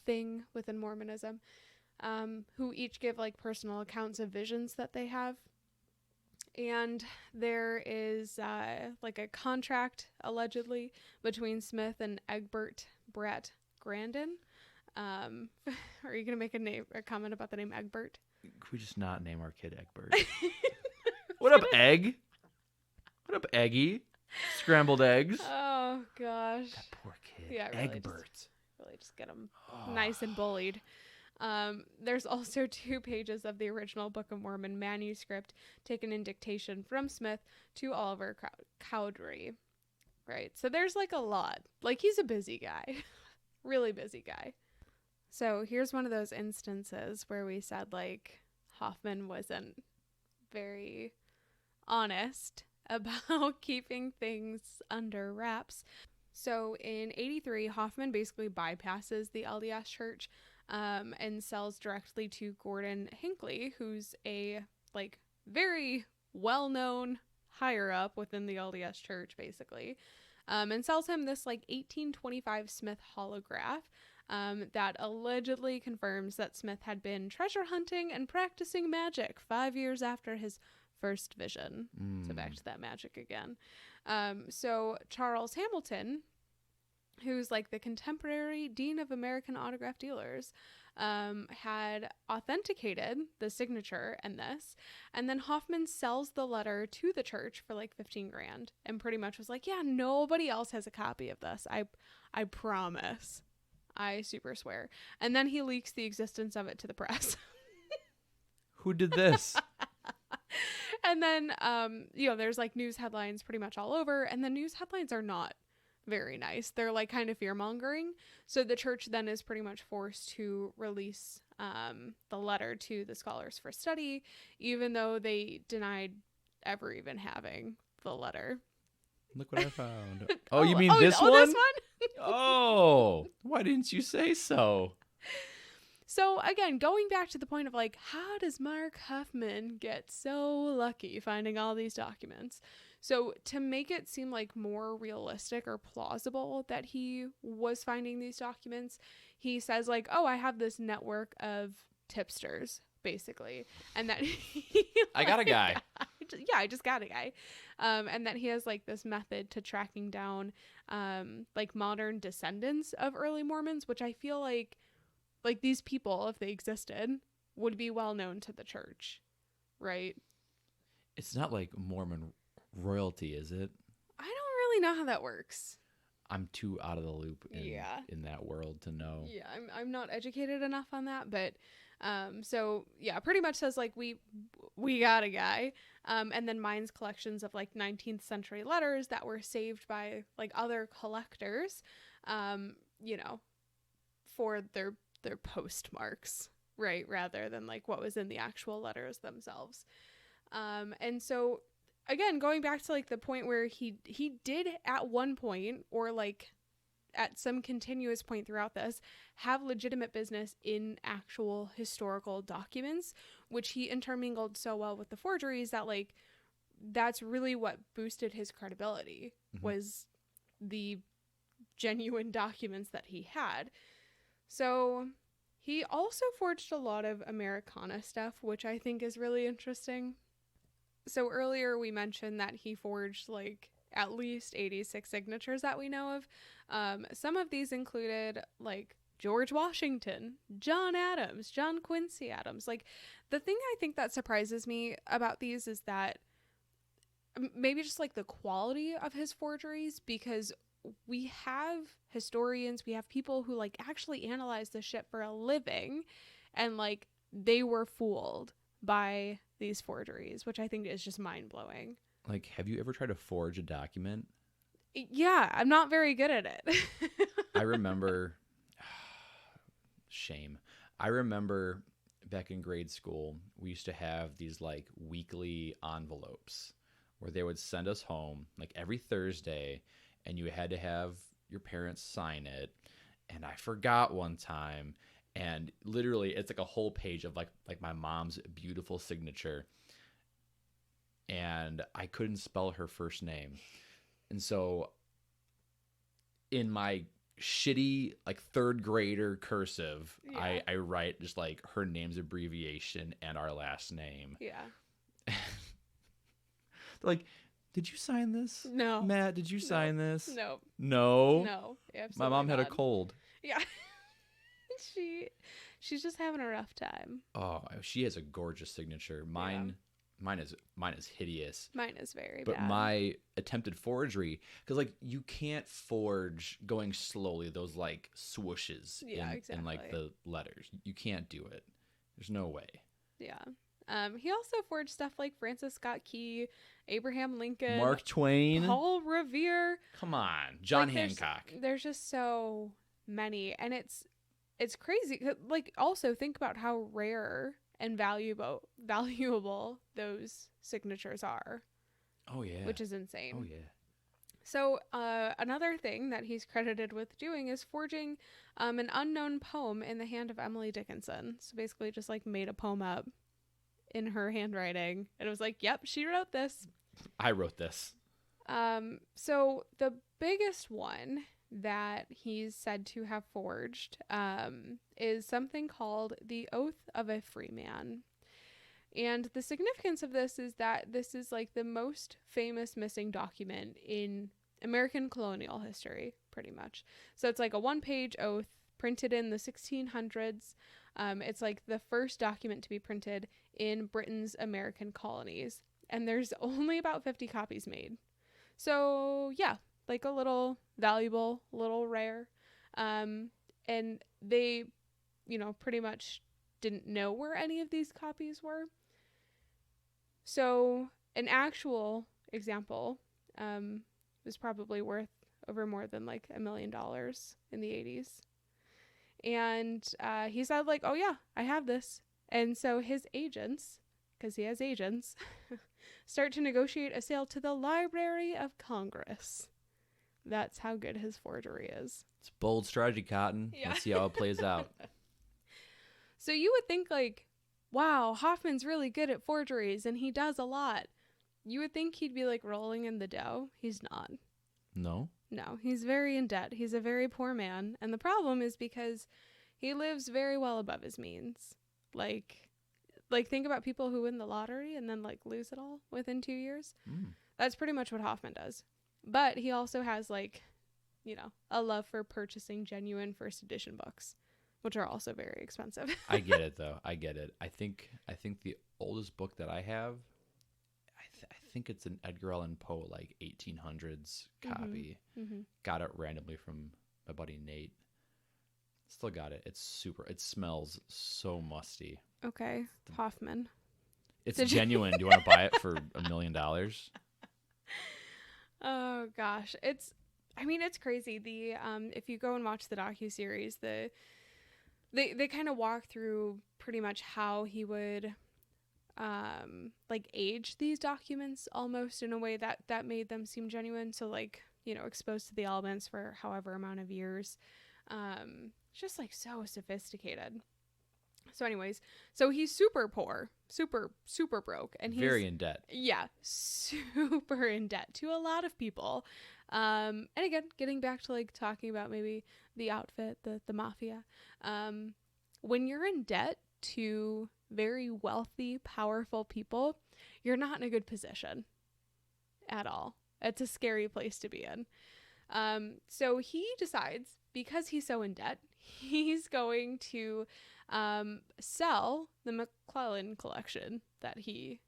thing within Mormonism, who each give like personal accounts of visions that they have. And there is like a contract allegedly between Smith and Egbert Brett Grandin. Are you gonna make a comment about the name Egbert? Could we just not name our kid Egbert? What up, Egg? What up, Eggy? Scrambled eggs. Oh gosh. That poor kid. Yeah, really Egbert. Just get him nice and bullied. There's also 2 pages of the original Book of Mormon manuscript taken in dictation from Smith to Oliver Cowdery. Right. So there's like a lot. Like he's a busy guy. Really busy guy. So here's one of those instances where we said like Hofmann wasn't very honest about keeping things under wraps. So in 83, Hofmann basically bypasses the LDS Church and sells directly to Gordon Hinckley, who's a like very well-known higher up within the LDS Church, basically, and sells him this like 1825 Smith holograph that allegedly confirms that Smith had been treasure hunting and practicing magic 5 years after his first vision. So back to that magic again. So Charles Hamilton, who's like the contemporary dean of American autograph dealers, had authenticated the signature and this, and then Hofmann sells the letter to the church for like $15,000 and pretty much was like, yeah, nobody else has a copy of this. I promise. I super swear. And then he leaks the existence of it to the press. Who did this? And then, there's like news headlines pretty much all over, and the news headlines are not very nice. They're like kind of fear mongering. So the church then is pretty much forced to release the letter to the scholars for study, even though they denied ever even having the letter. Look what I found. Oh, you mean this one? This one? Oh, why didn't you say so? So again, going back to the point of like, how does Mark Hofmann get so lucky finding all these documents? So to make it seem like more realistic or plausible that he was finding these documents, he says like, oh, I have this network of tipsters, basically. And that I got a guy. I just got a guy. And that he has like this method to tracking down like modern descendants of early Mormons, which I feel like these people, if they existed, would be well known to the church, right? It's not like Mormon royalty, is it? I don't really know how that works. I'm too out of the loop in that world to know. Yeah, I'm not educated enough on that, but so yeah, pretty much says like we got a guy, and then mines collections of like 19th century letters that were saved by like other collectors, for their postmarks, right, rather than like what was in the actual letters themselves. And so again, going back to like the point where he did at one point, or like at some continuous point throughout this, have legitimate business in actual historical documents, which he intermingled so well with the forgeries that like that's really what boosted his credibility, was the genuine documents that he had. So he also forged a lot of Americana stuff, which I think is really interesting. So earlier we mentioned that he forged like at least 86 signatures that we know of. Some of these included like George Washington, John Adams, John Quincy Adams. Like the thing I think that surprises me about these is that maybe just like the quality of his forgeries, because we have historians, we have people who like actually analyze this shit for a living, and like they were fooled by these forgeries, which I think is just mind-blowing. Like, have you ever tried to forge a document? Yeah, I'm not very good at it. I remember shame. I remember back in grade school, we used to have these like weekly envelopes where they would send us home like every Thursday, and you had to have your parents sign it. And I forgot one time, and literally it's like a whole page of like my mom's beautiful signature, and I couldn't spell her first name. And so in my shitty like third grader cursive, yeah, I write just like her name's abbreviation and our last name. Yeah. Like, did you sign this? No. Matt, did you sign this? No. No? No, absolutely My mom not. had a cold. Yeah. She's just having a rough time. Oh, she has a gorgeous signature. Mine is hideous. Mine is very but bad. But my attempted forgery, because like you can't forge going slowly, those like swooshes in like the letters. You can't do it. There's no way. Yeah. He also forged stuff like Francis Scott Key, Abraham Lincoln, Mark Twain, Paul Revere. Come on, John Hancock. There's just so many, and it's crazy. Like, also think about how rare and valuable those signatures are. Oh yeah, which is insane. Oh yeah. So another thing that he's credited with doing is forging an unknown poem in the hand of Emily Dickinson. So basically, just like made a poem up in her handwriting, and it was like, yep, she wrote this. I wrote this. So the biggest one that he's said to have forged is something called the Oath of a Free Man. And the significance of this is that this is like the most famous missing document in American colonial history, pretty much. So it's like a one-page oath printed in the 1600s. It's like the first document to be printed in Britain's American colonies. And there's only about 50 copies made. So yeah, like a little valuable, little rare. And they, pretty much didn't know where any of these copies were. So an actual example was probably worth over more than like $1 million in the 80s. And he said like, oh yeah, I have this. And so his agents, because he has agents, start to negotiate a sale to the Library of Congress. That's how good his forgery is. It's bold strategy, Cotton. Yeah. Let's see how it plays out. So you would think like, wow, Hofmann's really good at forgeries and he does a lot. You would think he'd be like rolling in the dough. He's not. No, he's very in debt. He's a very poor man. And the problem is because he lives very well above his means. Like think about people who win the lottery and then like lose it all within 2 years. That's pretty much what Hofmann does. But he also has like, a love for purchasing genuine first edition books, which are also very expensive. I get it though. I get it. I think the oldest book that I have, I think it's an Edgar Allan Poe like 1800s copy. Mm-hmm. Got it randomly from my buddy Nate. Still got it. It smells so musty. Okay. Hofmann. It's genuine. Do you want to buy it for $1 million? Oh gosh. It's crazy. The if you go and watch the docuseries, they kind of walk through pretty much how he would like age these documents almost in a way that made them seem genuine. So like, exposed to the elements for however amount of years. Just like so sophisticated. So anyways, so he's super poor, super broke, and he's very in debt. Yeah, super in debt to a lot of people. And again, getting back to like talking about maybe the outfit, the mafia. When you're in debt to very wealthy, powerful people, you're not in a good position at all. It's a scary place to be in. So he decides, because he's so in debt, he's going to sell the McClellan collection that he's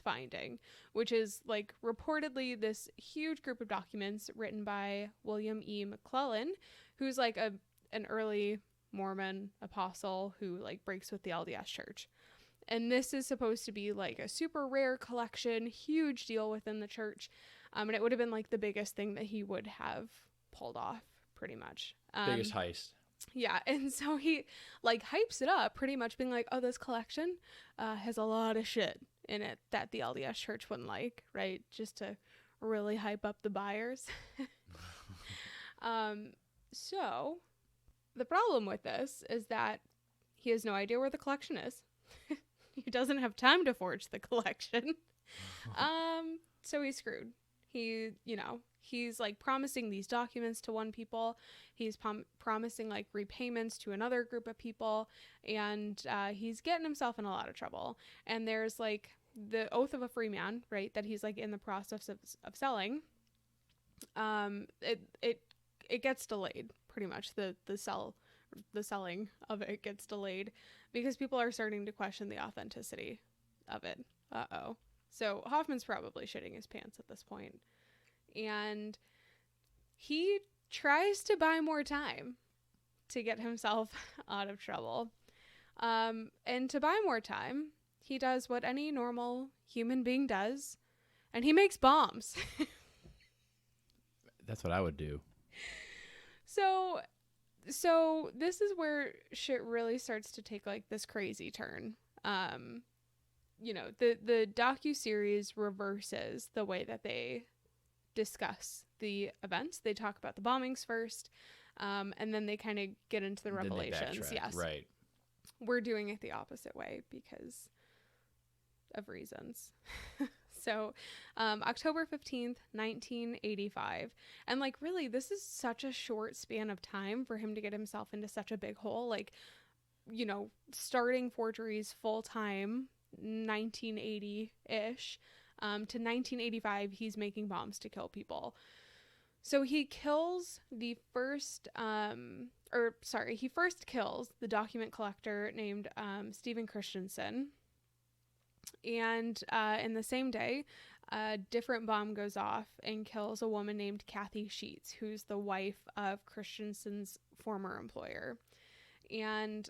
finding, which is like reportedly this huge group of documents written by William E. McClellan, who's like an early Mormon apostle who like breaks with the LDS Church. And this is supposed to be like a super rare collection, huge deal within the church. And it would have been like the biggest thing that he would have pulled off pretty much. Biggest heist. Yeah. And so he like hypes it up pretty much being like, oh, this collection has a lot of shit in it that the LDS Church wouldn't like, right? Just to really hype up the buyers. So the problem with this is that he has no idea where the collection is. He doesn't have time to forge the collection. So he's screwed. He's like promising these documents to one people. He's promising like repayments to another group of people. And he's getting himself in a lot of trouble. And there's like the oath of a free man, right? That he's like in the process of selling. It gets delayed pretty much. The selling of it gets delayed because people are starting to question the authenticity of it. So Hofmann's probably shitting his pants at this point. And he tries to buy more time to get himself out of trouble. And to buy more time, he does what any normal human being does, and he makes bombs. That's what I would do. So this is where shit really starts to take like this crazy turn. The docuseries reverses the way that they discuss the events. They talk about the bombings first, and then they kind of get into the revelations. Yes, right. We're doing it the opposite way because of reasons. So, October 15th, 1985. And like, really, this is such a short span of time for him to get himself into such a big hole. Like, you know, starting forgeries full time, 1980-ish, to 1985, he's making bombs to kill people. So he kills he first kills the document collector named Stephen Christensen. And in the same day, a different bomb goes off and kills a woman named Kathy Sheets, who's the wife of Christensen's former employer. And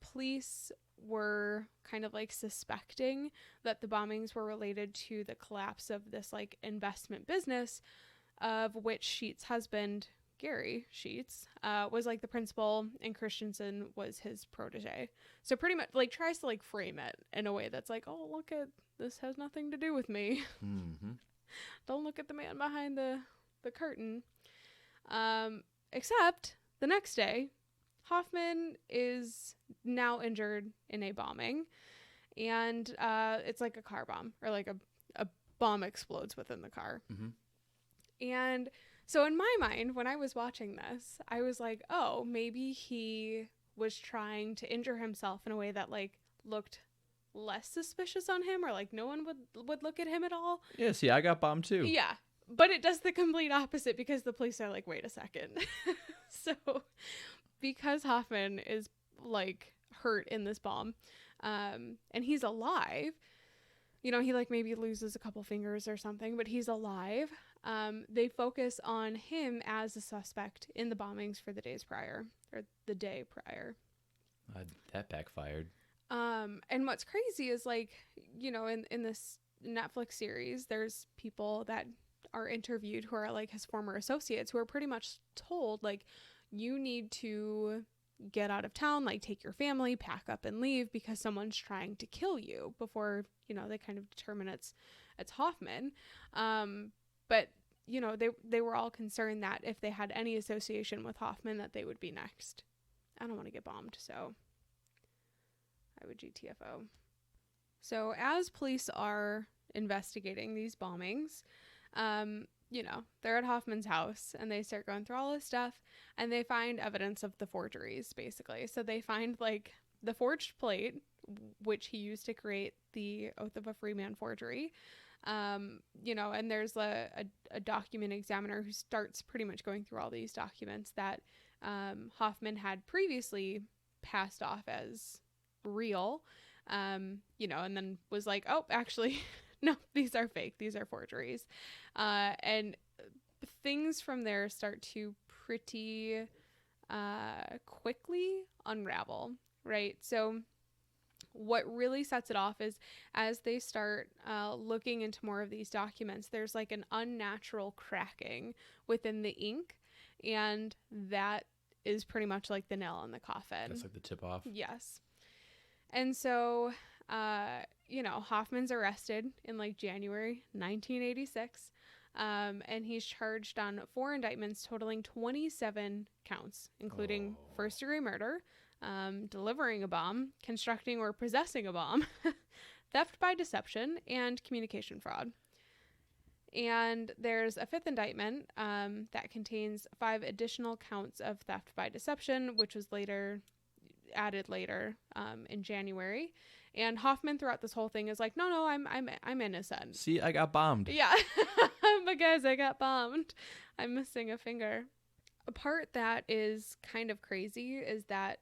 police were kind of like suspecting that the bombings were related to the collapse of this like investment business, of which Sheets' husband, Gary Sheets, was like the principal, and Christensen was his protege. So pretty much like tries to like frame it in a way that's like, oh, look at this, has nothing to do with me. Mm-hmm. Don't look at the man behind the curtain. Except the next day, Hofmann is now injured in a bombing, and it's like a car bomb, or like a bomb explodes within the car. Mm-hmm. And so in my mind, when I was watching this, I was like, oh, maybe he was trying to injure himself in a way that like looked less suspicious on him, or like no one would look at him at all. Yeah, see, I got bombed too. Yeah, but it does the complete opposite, because the police are like, wait a second. So because Hofmann is like hurt in this bomb, and he's alive, you know, he like maybe loses a couple fingers or something, but he's alive. They focus on him as a suspect in the bombings for the day prior. That backfired. And what's crazy is, like, you know, in this Netflix series, there's people that are interviewed who are like his former associates, who are pretty much told, like, you need to get out of town, like take your family, pack up and leave, because someone's trying to kill you, before, you know, they kind of determine it's Hofmann. But, you know, they were all concerned that if they had any association with Hofmann, that they would be next. I don't want to get bombed, so I would GTFO. So as police are investigating these bombings, you know, they're at Hofmann's house, and they start going through all this stuff, and they find evidence of the forgeries, basically. So they find, like, the forged plate, which he used to create the Oath of a Freeman forgery. You know, and there's a document examiner who starts pretty much going through all these documents that Hofmann had previously passed off as real, you know, and then was like, oh, actually, no, these are fake. These are forgeries. And things from there start to pretty quickly unravel, right? So what really sets it off is, as they start looking into more of these documents, there's like an unnatural cracking within the ink, and that is pretty much like the nail in the coffin. That's like the tip off. Yes. And so, you know, Hofmann's arrested in like January 1986, and he's charged on 4 indictments totaling 27 counts, including first-degree murder, delivering a bomb, constructing or possessing a bomb, theft by deception, and communication fraud. And there's a 5th indictment that contains 5 additional counts of theft by deception, which was added later in January. And Hofmann throughout this whole thing is like, no, I'm innocent. See, I got bombed. Yeah. But guys, I got bombed. I'm missing a finger. A part that is kind of crazy is that,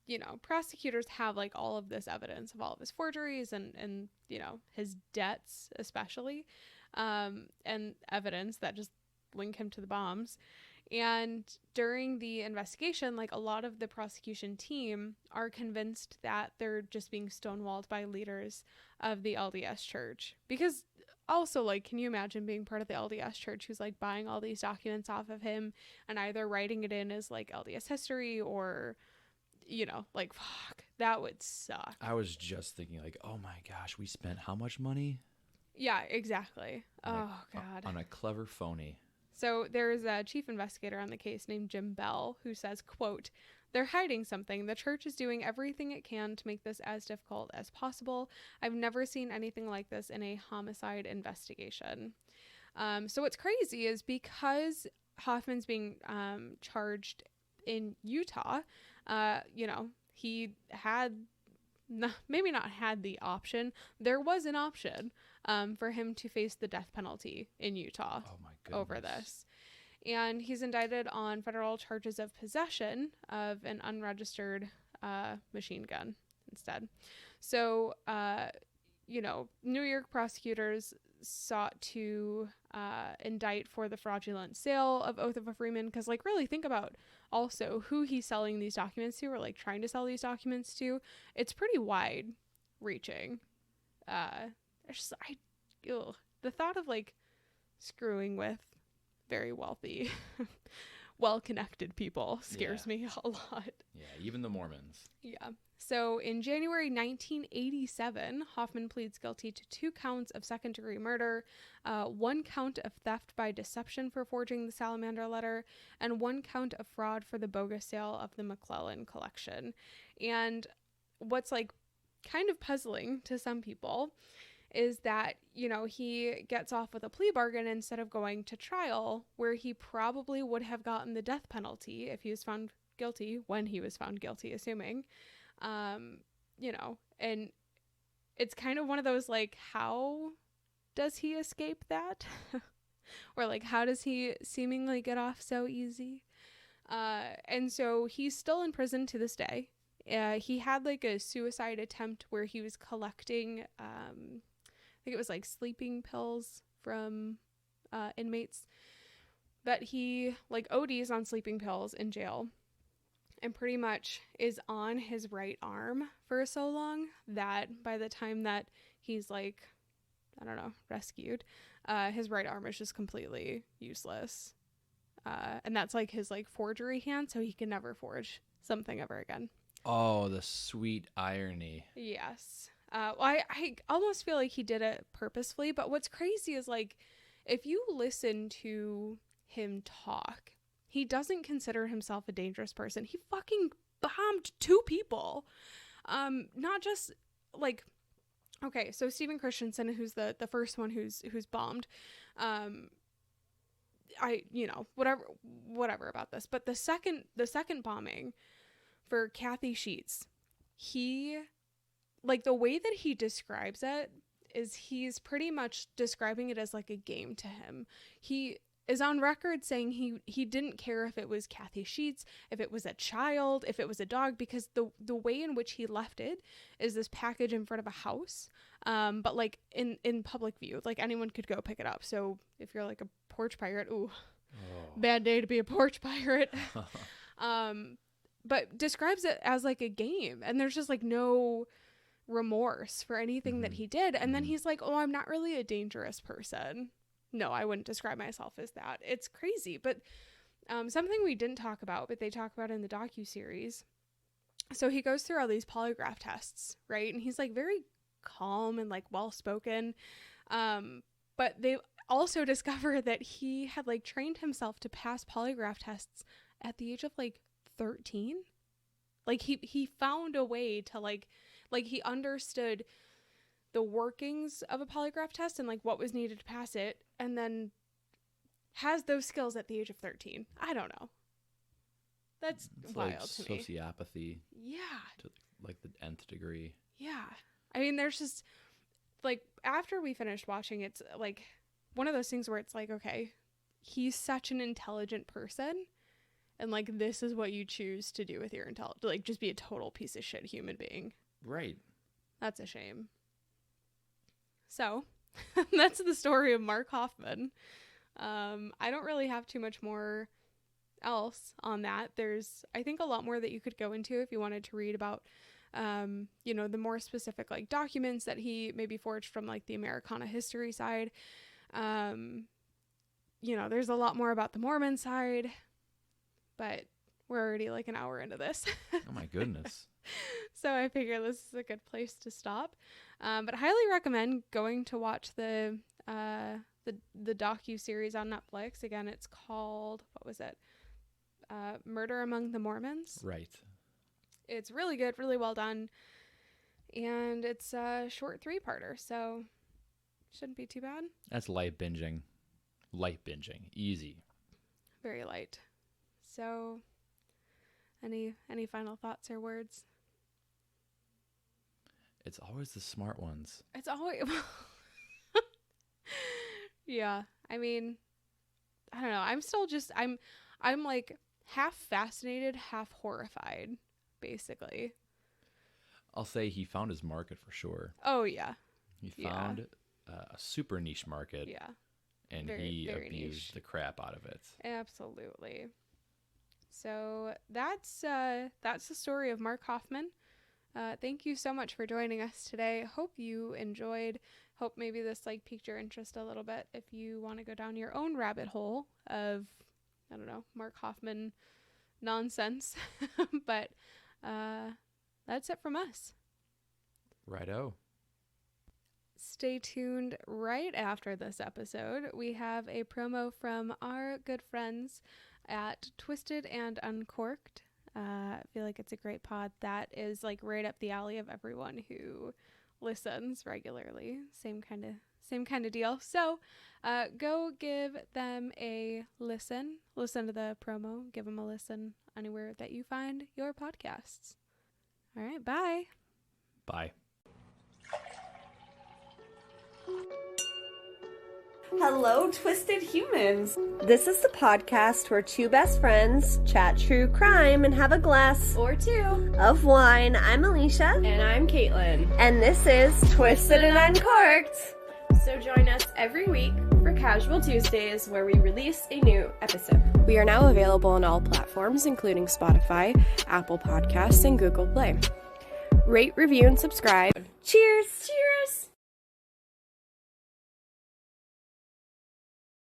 you know, prosecutors have like all of this evidence of all of his forgeries and you know, his debts especially, and evidence that just link him to the bombs. And during the investigation, like, a lot of the prosecution team are convinced that they're just being stonewalled by leaders of the LDS Church. Because also, like, can you imagine being part of the LDS Church who's like buying all these documents off of him and either writing it in as like LDS history, or, you know, like, fuck, that would suck. I was just thinking, like, oh my gosh, we spent how much money? Yeah, exactly. God. On a clever phony. So there's a chief investigator on the case named Jim Bell who says, quote, They're hiding something. The church is doing everything it can to make this as difficult as possible. I've never seen anything like this in a homicide investigation. So what's crazy is because Hofmann's being charged in Utah, he had maybe not had the option. There was an option for him to face the death penalty in Utah over this. And he's indicted on federal charges of possession of an unregistered machine gun instead. So, New York prosecutors sought to indict for the fraudulent sale of Oath of a Freeman, because really think about also who he's selling these documents to, or trying to sell these documents to. It's pretty wide reaching. The thought of screwing with very wealthy well-connected people scares me a lot. Yeah, even the Mormons. Yeah. So in January 1987, Hofmann pleads guilty to 2 counts of second-degree murder, 1 count of theft by deception for forging the Salamander Letter, and 1 count of fraud for the bogus sale of the McClellan collection. And what's kind of puzzling to some people is that, he gets off with a plea bargain instead of going to trial, where he probably would have gotten the death penalty if he was found guilty, when he was found guilty, assuming. And it's kind of one of those, how does he escape that? Or how does he seemingly get off so easy? And so he's still in prison to this day. He had a suicide attempt where he was collecting, I think it was sleeping pills from inmates, that he ODs on sleeping pills in jail, and pretty much is on his right arm for so long that by the time that he's rescued, his right arm is just completely useless. And that's his forgery hand, so he can never forge something ever again. Oh, the sweet irony. Yes. I almost feel like he did it purposefully, but what's crazy is if you listen to him talk, he doesn't consider himself a dangerous person. He fucking bombed 2 people. Not just okay, so Stephen Christensen, who's the first one who's bombed, whatever about this, but the second bombing for Kathy Sheets, he the way that he describes it is he's pretty much describing it as a game to him. He is on record saying he didn't care if it was Kathy Sheets, if it was a child, if it was a dog, because the way in which he left it is this package in front of a house, but in public view, anyone could go pick it up. So if you're a porch pirate, bad day to be a porch pirate. But describes it as a game, and there's just no remorse for anything that he did. And then he's I'm not really a dangerous person. No, I wouldn't describe myself as that. It's crazy. But something we didn't talk about, but they talk about in the docuseries. So he goes through all these polygraph tests, right? And he's very calm and well-spoken. But they also discover that he had trained himself to pass polygraph tests at the age of 13. He found a way to he understood the workings of a polygraph test and what was needed to pass it, and then has those skills at the age of 13. I don't know. That's wild to me. Sociopathy. Yeah. To the nth degree. Yeah. I mean, there's just after we finished watching, it's one of those things where it's okay, he's such an intelligent person, and this is what you choose to do with your intelligence, just be a total piece of shit human being. Right. That's a shame. So that's the story of Mark Hofmann. I don't really have too much more else on that. There's, I think, a lot more that you could go into if you wanted to read about, the more specific documents that he maybe forged from the Americana history side. There's a lot more about the Mormon side, but we're already an hour into this. Oh my goodness. So I figure this is a good place to stop. But I highly recommend going to watch the docu-series on Netflix. Again, it's called, what was it? Murder Among the Mormons. Right. It's really good, really well done. And it's a short 3-parter, so shouldn't be too bad. That's light binging. Light binging. Easy. Very light. So, any final thoughts or words? It's always the smart ones. It's always... Yeah. I mean, I don't know. I'm still just... I'm like half fascinated, half horrified, basically. I'll say he found his market for sure. Oh, yeah. He found a super niche market. Yeah. And very, he very abused niche. the crap out of it. Absolutely. So that's the story of Mark Hofmann. Thank you so much for joining us today. Hope you enjoyed. Hope maybe this like piqued your interest a little bit if you want to go down your own rabbit hole of, I don't know, Mark Hofmann nonsense. But that's it from us. Righto. Stay tuned right after this episode. We have a promo from our good friends at Twisted and Uncorked. I feel like it's a great pod that is like right up the alley of everyone who listens regularly. Same kind of deal. So go give them a listen. Listen to the promo. Give them a listen anywhere that you find your podcasts. All right. Bye. Bye. Hello, Twisted Humans. This is the podcast where two best friends chat true crime and have a glass or two of wine. I'm Alicia. And I'm Caitlin. And this is Twisted and Uncorked. So join us every week for Casual Tuesdays, where we release a new episode. We are now available on all platforms, including Spotify, Apple Podcasts, and Google Play. Rate, review, and subscribe. Cheers. Cheers.